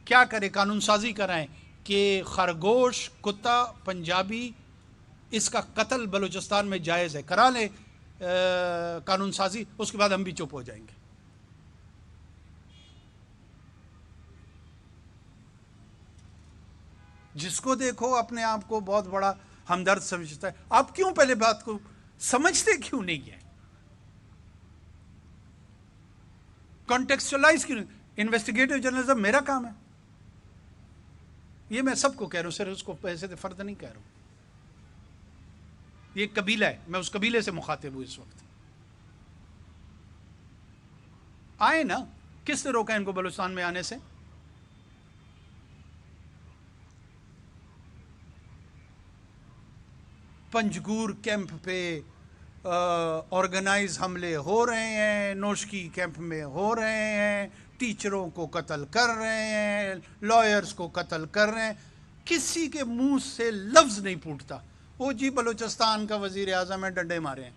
کیا کرے؟ قانون سازی کرائیں کہ خرگوش، کتا، پنجابی، اس کا قتل بلوچستان میں جائز ہے، کرا لیں قانون سازی، اس کے بعد ہم بھی چپ ہو جائیں گے۔ جس کو دیکھو اپنے آپ کو بہت بڑا ہمدرد سمجھتا ہے۔ آپ کیوں پہلے بات کو سمجھتے کیوں نہیں ہیں؟ کانٹیکسچلائز کیوں نہیں؟ انویسٹیگیٹو جرنلزم میرا کام ہے، یہ میں سب کو کہہ رہا ہوں، صرف اس کو پیسے سے فرد نہیں کہہ رہا ہوں۔ یہ ایک قبیلہ ہے، میں اس قبیلے سے مخاطب ہوں اس وقت۔ آئے نا، کس نے روکا ان کو بلوچستان میں آنے سے؟ پنجگور کیمپ پہ آرگنائز حملے ہو رہے ہیں، نوشکی کیمپ میں ہو رہے ہیں، ٹیچروں کو قتل کر رہے ہیں، لائرز کو قتل کر رہے ہیں، کسی کے منہ سے لفظ نہیں پھوٹتا۔ وہ جی بلوچستان کا وزیر اعظم ہے، ڈنڈے مارے ہیں۔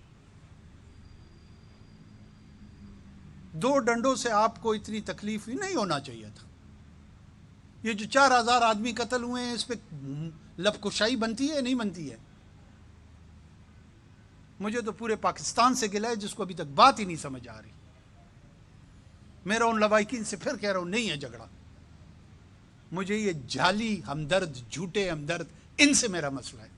2 ڈنڈوں سے آپ کو اتنی تکلیف ہی نہیں ہونا چاہیے تھا۔ یہ جو 4000 آدمی قتل ہوئے ہیں، اس پہ لب کشائی بنتی ہے نہیں بنتی ہے؟ مجھے تو پورے پاکستان سے گلہ ہے جس کو ابھی تک بات ہی نہیں سمجھ آ رہی۔ میرا ان لوائقین سے پھر کہہ رہا ہوں، نہیں ہے جھگڑا، مجھے یہ جعلی ہمدرد، جھوٹے ہمدرد، ان سے میرا مسئلہ ہے۔